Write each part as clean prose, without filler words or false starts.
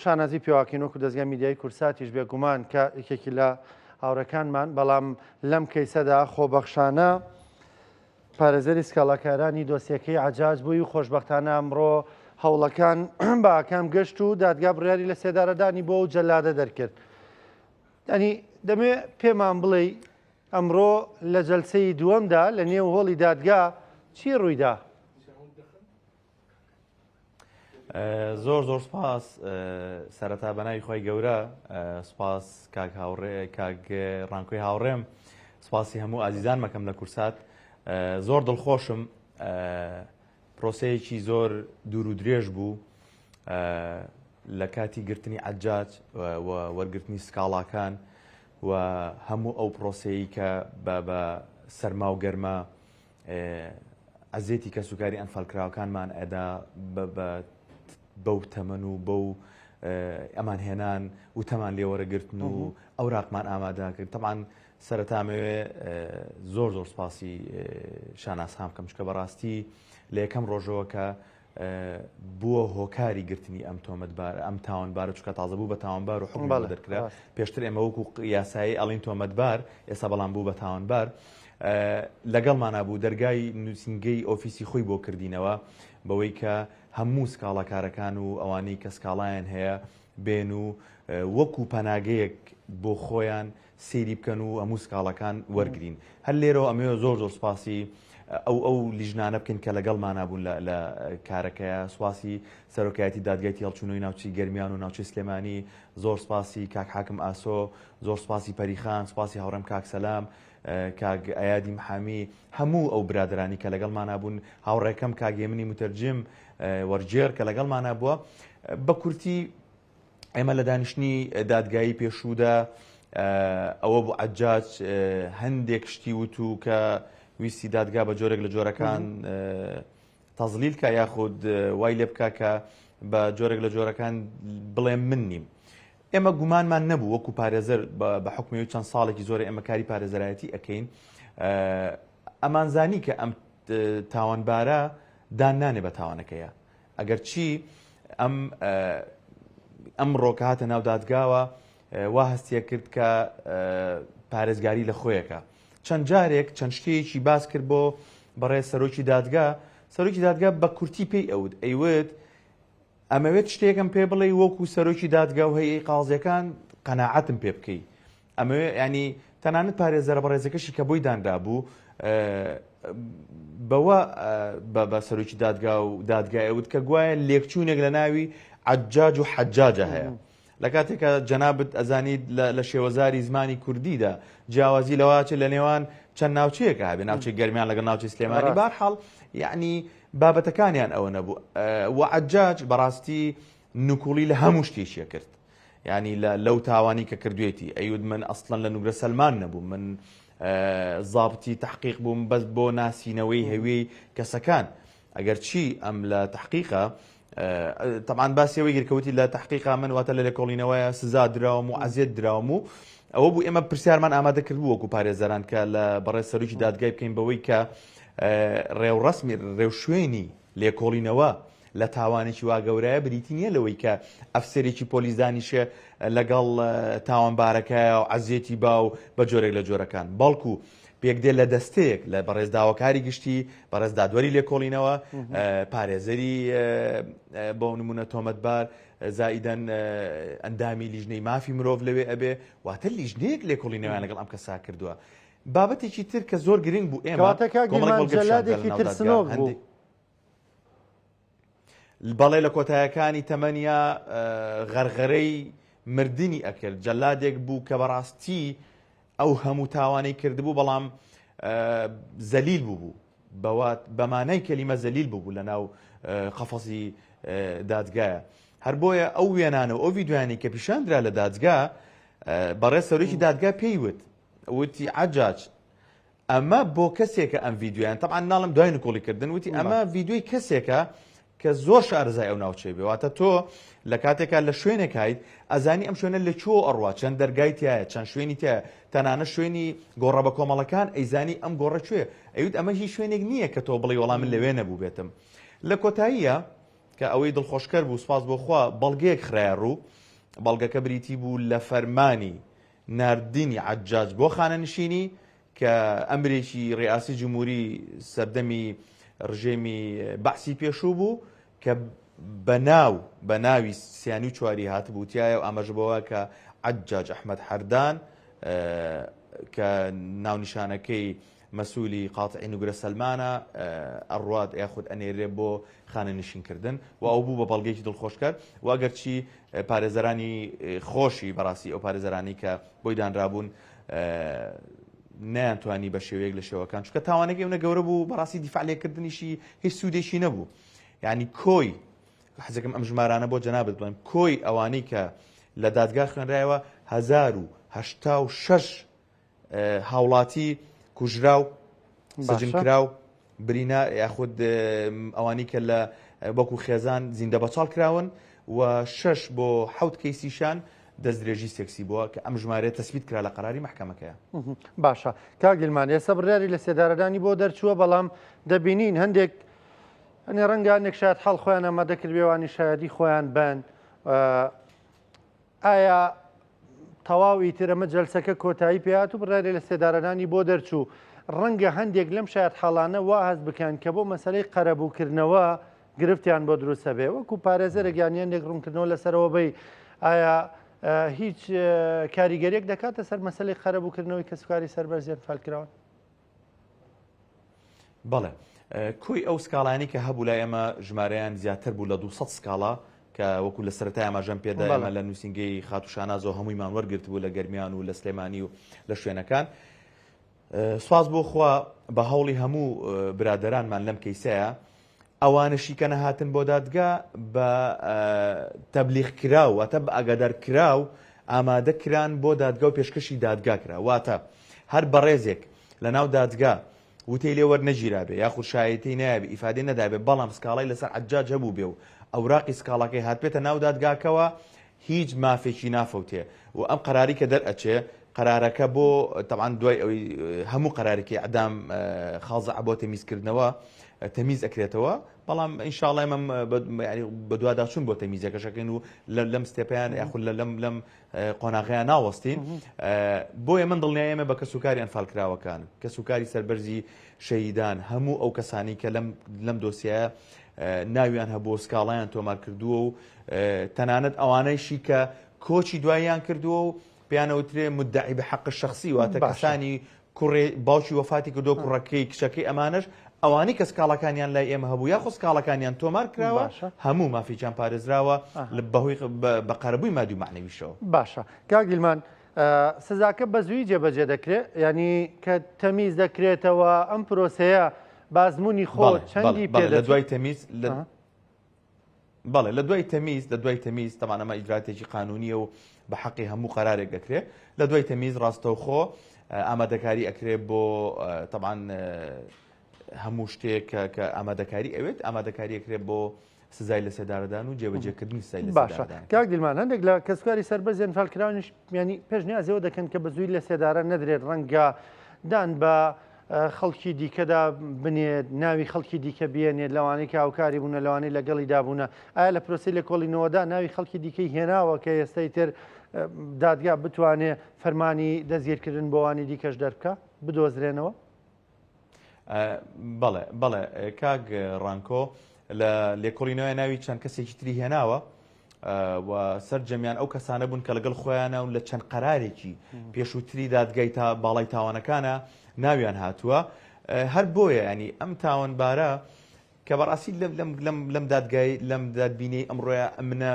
شانازی پێواکەینەوەکو دەستگای میدیای کورساتیش بێگومان کە یەکێکی لە هاوڕەکانمان بەڵام لەم کەیسەدا خۆبەخشانە پارێزەری سکاڵاکارانی دۆسیەکەی عەجاج بووی و خۆشبەختانە ئەمڕۆ هەوڵەکان بە ئاکام گەشت و دادگا بڕیاری لە سێدارەدانی بۆ و جەلادە دەرکرد. ینی دەمێ پێمان بڵێ ئەمڕۆ لە جەلسەی دووەمدا لە نێو هۆڵی دادگا چی ڕوویدا؟ زۆر زۆر سپاس سەرەتا بەناوی خۆی گەورە، سپاس کاک هاوڕێ کاک ڕانکۆی هاوڕێم، سپاسی هەموو ئازیزان مەکەم لە کورسات. زۆر دڵخۆشم، پرۆسەیەکی زۆر دوور و درێژ بوو لە کاتی گرتنی عەجاج و وەرگرتنی سکاڵاکان و هەموو ئەو پرۆسەیە کە بە سەرما و گەرمە ئەزێتی کە سوکاری ئەنفالکراوەکانمان ئەدا بەو تەمەن و بەو ئەمان هێنان و تەمان لێوەرەگرتن و ئەوراقمان ئامادە کرد. تەمان سەرەتامەوێ زۆر زۆر سپاسی شاناس هام بکەم چکە بەڕاستی لە یەکەم ڕۆژەوە کە بووە هۆکاری گرتنی ئەم تۆمەتبار ئەم تاوانبارە چکە تازە بوو بە تاوانبار و حکم دەرکرا. پێشتر ئێمە وەکو یاسایی ئەڵین تۆمەتبار، ئێستا بەڵام بوو بە تاوانبار. لەگەڵمانە بوو دەرگای نووسینگەی ئۆفیسی خۆی بۆ کردینەوە بەوەی کە هەموو سکاڵەکارەکان و ئەوانەی کە سکاڵایان هەیە بێن و وەکو پەناگەیەک بۆ خۆیان سێری بکەن و هەموو سکاڵەکان وەرگرین. هەر لێرەوە ئەمەوێ زۆر زۆر سپاسی ئەو لیژنانە بکەین کە لەگەڵمانە بوون لە کارەکەیە. سواسی سەرۆکایەتی دادگایەتی هەڵچوونەوەی ناوچی گەرمیان و ناوچەی سلێمانی، زۆر سپاسی کاک حاکم ئاسۆ، زۆر سپاسی پەریخان، سپاسی هاوڕێم کاک سەلام، کاک ئەیادی محامی، هەموو ئەو برادرانی کە لەگەڵمانە بوون، هاوڕێکەم کاک ئێمنی متەرجم وەرجێر کە لەگەڵمانە بووە. بە کورتی ئێمە لە دانیشتنی دادگایی پێشوودا ئەوە بوو عەجاج هەندێک شتی وتو کە ویستی دادگا بە جۆرێک لە جۆرەکان تەزلیل کە یاخود وای لێ بکە کە بە جۆرێک لە جۆرەکان بڵێ من نیم. ئێمە گومانمان نەبوو وەکو پارێزەر بە حکمەوەی چەند ساڵێکی زۆر ئێمە کاری پارێزەرایەتی ئەکەین، ئەمانزانی کە ئەم تاوانبارە دانانێ بە تاوانەکەیە. ئەگەر چی ئەم ڕۆکە هاتە ناو دادگاوە وا هەستیە کرد کە پارێزگاری لە خۆیەکە. چەند جارێک چەند شتێکی باس کرد بۆ بەڕێ سەرۆکی دادگا. سەرۆکی دادگا بە کورتی پێی ئەیوت ئەمەوێت شتێکم پێ بڵێ وەکو سەرۆکی دادگا و هەیەی قازیەکان قەناعەتم پێ بکەی. ئەمەوێ ینی تەنانەت پارێزەرە بەڕێزەکەشی کە بۆی دانرا بوو بەوە بە سەرۆکی دادگا و دادگای ئەوت کە گوایە لێکچوونێک لە ناوی عەجاج و حەجاجە هەیە. لە کاتێکە جەنابەت ئەزانید لە شێوەزاری زمانی کوردیدا جیاوازی لەواچێت لە نێوان چەند ناوچەیەکە هەبێ، ناوچەی گەرمیان لەگەڵ ناوچەی سلێمانی. بەرحاڵ یعنی بابەتەکانیان ئەوە نەبوو. و عەجاج بەڕاستی نوکوڵی لە هەموو شتێکیە کرد، ینی لەو تاوانی کە کردوێتی. ئەیود من ئەسڵەن لە نوگرە سەلمان نەبوو، من زابتی تحقیق بووم بەس بۆ ناسینەوەی هەویەی کەسەکان. ئەگەر چی ئەم لە تحقیقە طبعا باسیەوەی گرکەوتی لە تحقیقا من واتە لە لێکۆڵینەوەیە سزا دراوم و عەزیەت دراوم و ئەوە بوو ئێمە پرسیارمان ئامادە کردبوو وەکو پارێزەران کە لە بەڕێز سەرۆکی دادگای بکەین بەوەی کە ڕێوڕەسمی ڕێوشوێنی لێکۆڵینەوە لە تاوانێکی وا گەورەیە بریتی نییە لەوەی کە ئەفسەرێکی پۆلیسدانیشە لەگەڵ تاوانبارەکەیە و عەزیەتی با و بە جۆرێک لە جۆرەکان، بەڵکو پێکدێ لە دەستەیەک لە بەڕێز داواکاری گشتی بەڕێز دادوەری لێکۆڵینەوە پارێزەری بۆ نمونە تۆمەتبار زائیدەن ئەندامی لیژنەی مافی مرۆڤ لەوێ ئەبێ، واتە لیژنەیەک لێکۆڵینەوەیان لەگەڵ ئەم کەسا کردووە. بابەتێکی تر کە زۆر گرنگ بوو ئێمە بەڵێ لە کۆتایەکانی تەمەنیا غەرغەرەی مردنی ئەکرد. جەلادێک بوو کە بەڕاستی ئەو هەموو تاوانەی کردبوو بەڵام زەلیل بوو بەمانای کەلیمە زەلیل بوو لە ناو قەفەسی دادگایە. هەر بۆیە ئەو وێنانە و ئەو ڤیدیۆیانی کە پیشاندرا لە دادگا بەڕێز سەرۆکی دادگا پێیوت وتی عەجاج ئەمە بۆ کەسێکە ئەم ڤیدیۆیان تەبعاً ناڵم دوای نکۆڵیکردن وتی ئەمە ڤیدیۆی کەسێکە کە زۆر شارەزای ئەو ناوچەی بێ، واتە تۆ لە کاتێکا لە شوێنێکیت ئەزانی ئەم شوێنە لە چۆ ئەڕوا، چەند دەرگای تایە، چەند شوێنی تایە، تەنانە شوێنی گۆڕە بە کۆمەڵەکان ئەیزانی ئەم گۆڕە کوێ. ئەوت ئەمە هیچ شوێنێک نییە کە تۆ بڵێ وەڵام من لەوێ نەبوو بێتم. لە کۆتاییە کە ئەوەی دڵخۆشکەر بوو سپاس بۆ خوا بەڵگەیەک خرایە ڕوو بەڵگەکە بریتی بوو لە فەرمانی ناردنی عەجاج بۆ خانەنشینی کە ئەمرێکی ڕێئاسی جمهوری سەردەمی ڕژێمی بەعسی پێشوو بوو کە بە ناوی سیانی و چواری هاتبوو تایە و ئاماژە بەوە کە عەجاج ئەحمەد حەردان کە ناونیشانەکەی مەسوولی قاتعی نوگرە سەلمانە ئەڕوات یاخود ئەنێرێ بۆ خانەنشینکردن و ئەو بوو بە بەڵگەیەکی دڵخۆشکەر و ئەگەرچی پارێزەرانی خۆشی بەڕاستی ئەو پارێزەرانی کە بۆی دانرابوون نەیانتوانی بە شێوەیەک لە شێوەکان چکە تاوانەکەی ئەوە گەورە بوو بەڕاستی دیفاعلێکردنیشی هیچ سوودێکی نەبوو یعنی کۆی حەزەکەم ئەم ژمارانە بۆ جەنابەت بڵێم کۆی ئەوانەی کە لە دادگا خوێنرایەوە 1086 هاوڵاتی کوژراو سەجنکراو برینا یاخود ئەوانی کە لە وەکو خێزان زیندە بەچاڵ کراون و 6 بۆ 7 کەیسیشان دەستدرێژی سێکسی بووە کە ئەم ژمارەیە تەسبیت کرا لە قەراری مەحکەمەکەیە. باشە کاک گیلمان ئێستا بڕیاری لە سێدارەدانی بۆ دەرچووە بەڵام دەبینین هەندێک ئەنێ ڕەنگە هەندێک شاید حەڵ خۆیان ئەمادە کردبێوانی شایەدی خۆیان بن ئایا تەواوی ترەمە جەلسەکە کۆتایی پێات و بڕیاری لە سێدارەدانی بۆ دەرچوو ڕەنگە هەندێک لەم شاید حاڵانە وا هەست بکەن کە بۆ مەسەلەی قەرەبووکردنەوە گرفتیان بۆ دروستە بێ وەکو پارێزەرێک یانیاندێک ڕوونکردنەوە لەسەرەوە بەی ئایا هیچ کاریگەریەک دەکاتە سەر مەسەلەی قەرەبووکردنەوەی کە سوکاری سەربەرزیان فالکراون؟ بەڵێ کۆی ئەو سکاڵانی کە هەبوو لای ئێمە ژمارەیان زیاتر بوو لە 200 سکاڵا کە وەکو لە سەرەتای ئاماژەم پێدا ئێمە لە نووسنگەی خاتوشانازۆ هەموویمان وەرگرت بوو لە گەرمیان و لە سلێمانی و لە شوێنەکان سواز بۆ خوا بە هەوڵی هەموو برادەرانمان لەم کەیسەیە ئەوانشی کە نەهاتن بۆ دادگا بە تەبلیغکراو واتە بە ئاگادارکراو ئامادەکران بۆ دادگا و پێشکەشی دادگا کرا واتە هەر بەڕێزێک لە ناو دادگا وتەی لێ وەرنەگیرابێ یاخود شایەتی نایبێ ئیفادەی نەدابێ بەڵام سکاڵای لەسەر عەجاج هەبوو بێ و ئەوراقی سکاڵەکەی هاتبێتە ناو دادگاکەوە هیچ مافێکی نافەوتێ و ئەم قەراری کە دەرئەچێ قەرارەکە بۆ تەبعاً دوای ئەوەی هەموو قەرارێکی ئەدام خاڵزە بۆ تەمیزکردنەوە تەمیز ئەکرێتەوە بەڵام ئینشاڵڵا ئێمە بە دوواداچوون بۆ تەمیزەکەشەکەین و لەم ستێپیان یاخود لەم قۆناغیان ناوەستین بۆیە من دڵنیای ئێمە بە کەسوکاری ئەنفالکراوەکان کەسوکاری سەربەرزی شەهیدان هەموو ئەو کەسانی کە لەم دۆسیایە ناویان هەبوو سکاڵایان تۆمار کردووە و تەنانەت ئەوانەیشی کە کۆچی دواییان کردووە و پێیانەوترێ مدعی بە حەق شخصی واتە کەسانی کوڕێ باوکی وەفاتی کردو کوڕەکەی کچەکەی ئەمانش ئەوانی کە سکاڵەکانیان لای ئێمە هەبوو یاخۆ سکاڵەکانیان تۆمار کراوە هەموو مافیچیان پارێزراوە بەهۆی بە قەرەبووی مادی و معنەویشەوە. باشە کاک گیلمان سزاکە بە زووی جێبەجێ دەکرێت ینی کە تەمیز دەکرێتەوە ئەم پرۆسەیە بازموونی خۆ چەندی پێ لە دوای تەمیز بەڵێ لە دوای تەمیز تەمانەمە ئیجراتێکی قانونیە و بە حەقی هەموو قەرارێک دەکرێت لە دوای تەمیز ڕاستەوخۆ ئامادەکاری ئەکرێت بۆ تەبعاً هەموو شتێک کە ئامادەکاری ئەوێت ئامادەکاری ئەکرێت بۆ سزای لە سێدارەدان و جێبەجێکردنی سزای لە سێدارەدان. کاک دیلمان هەندێک لە کەسوکاری سەربەرزیان فالکراونیش ینی پێشنیازەوە دەکەن کە بە زووی لە سێدارە نەدرێت ڕەنگە دان بە خەڵکی دیکەدا بنێت ناوی خەڵکی دیکە بێنێت لەوانەی کە هاوکاری بوونە لەوانەی لەگەڵی دابوونە ئایا لە پرۆسی لە کۆڵینەوەدا ناوی خەڵکی دیکەی هێناوە کە ئێستای تر دادگا بتوانێت فەرمانی دەستگیرکردن بۆوانی دیکەش دەربکە بدۆزرێنەوە؟ بەڵێ کاک ڕانکۆ لە لێکۆڵینەوەی ناوی چەند کەسێکی تری هێناوە و سەر جەمیان ئەو کەسانە بوون کە لەگەڵ خۆیانە و لە چەند قەرارێکی پێشووتری دادگای تا باڵای تاوانەکانە ناویان هاتووە هەر بۆیە ینی ئەم تاوانبارە کە بەڕاستی لەم دادگای لەم دادبینەی ئەمڕۆیە ئەمنە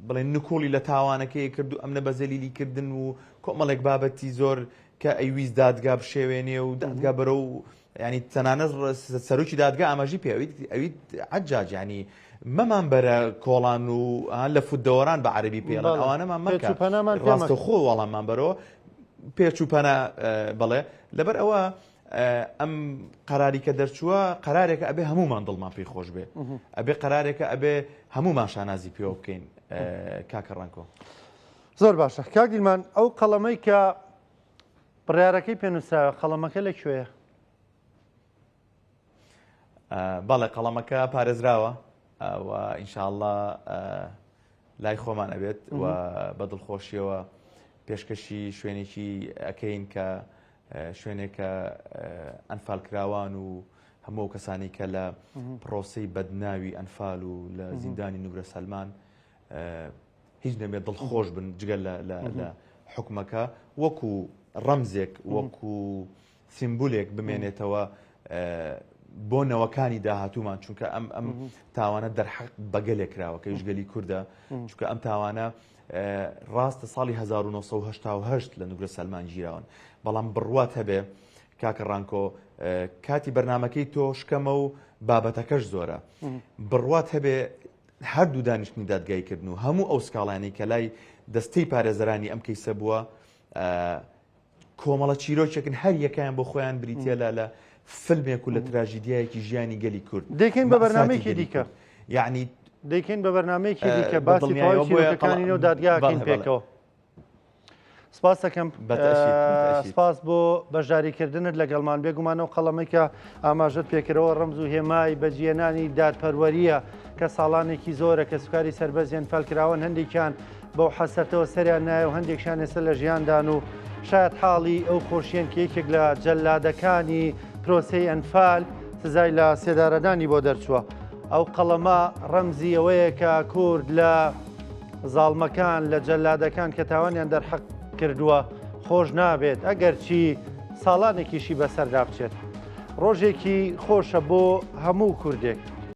بڵێ نکۆڵی لە تاوانەکەی کردو ئەمنە بەزەلیلی کردن و کۆمەڵێک بابەتی زۆر کە ئەیویست دادگا بشێوێنێ و دادگا بەرە و ینی تەنانەت سەرۆکی دادگا ئاماژی پێ ئەویت عەجاج ینی مەمان بەرە کۆڵان و لە فودەوەران بە عەرەبی پێڵێن ئەوانەمان مەکە ڕاستەوخۆ وەڵاممان بەرەوە پێچووپەنە بڵێ لەبەر ئەوە ئەم قەراری کە دەرچووە قەرارێکە ئەبێ هەمومان دڵمان پێی خۆش بێ ئەبێ قەرارێکە ئەبێ هەمومان شانازی پێوە بکەین کاکە ڕانکۆ. زۆر باشە کاک دیلمان ئەو قەڵەمەی کە بڕیارەکەی پێنووسراوە قەڵەمەکە لەکوێیە؟ بەڵێ قەڵەمەکە پارێزراوە و ئینشاءڵڵا لای خۆمان ئەبێت و بەدڵخۆشیەوە پێشکەشی شوێنێکی ئەەکەین کە شوێنێکە ئەنفالکراوان و هەموو کەسانی کە لە پرۆسی بەدناوی ئەنفال و لە زیندانی نوگرە سەلمان هیچ نەبێت دڵخۆش بن جگەل لە حکومەکە وەکو ڕەمزێک وەکو سیمبولێک بمێنێتەوە بۆ نەوەکانی داهاتوومان چونکە ئەم تاوانە دەرحەق بەگەلێک کراوە کە یشگەلی کووردە چونکە ئەم تاوانە ڕاستە ساڵی 1970 لە نوگرە سەلمان گیراون بەڵام بڕوات هەبێ کاکە ڕانکۆ کاتی بەرنمەکەی تۆ شکەمە و بابەتەکەش زۆرە بڕوات هەبێ هەردوو دانیشتنی دادگایکردن و هەموو ئەو سکاڵانی کە لای دەستەی پارێزەرانی ئەم کەیسە بووە کۆمەڵە چیرۆکێکن هەر یەکیان بۆ خۆیان بریتە لە فیلمێک و لە تراژیدیایەکی ژیانی گەلی کورد دەکەین بە بەرنامەیەکی دیکە یعنی دەکەین بە بەرنامەیەکی دیکە باسی تەواوی چیرۆکەکانی و دادگاکەین پێکەوە سپاس دەکەم سپاس بۆ بەشداریکردنت لەگەڵمان بێگومانەوە قەڵەمێکە ئاماژت پێکرەوە ڕەمز و هێمای بەجیێنانی دادپەروەریە کە ساڵانێکی زۆرە کە سوکاری سەربەزیان فەلکراون هەندێکیان بەو حەسەتەوە سەریان نایە و هەندێکشان ێستا لە ژیاندان و شاید حاڵی ئەو خۆشیێن کە یەکێک لە جەلادەکانی پرۆسەی ئەنفال سزای لە سێدارەدانی بۆ دەرچووە ئەو قەڵەمە ڕەمزی ئەوەیە کە کورد لە زاڵمەکان لە جەلادەکان کە تاوانیان دەرحەق کردووە خۆش نابێت ئەگەر چی ساڵانێکیشی بەسەردا بچێت ڕۆژێکی خۆشە بۆ هەموو کوردێک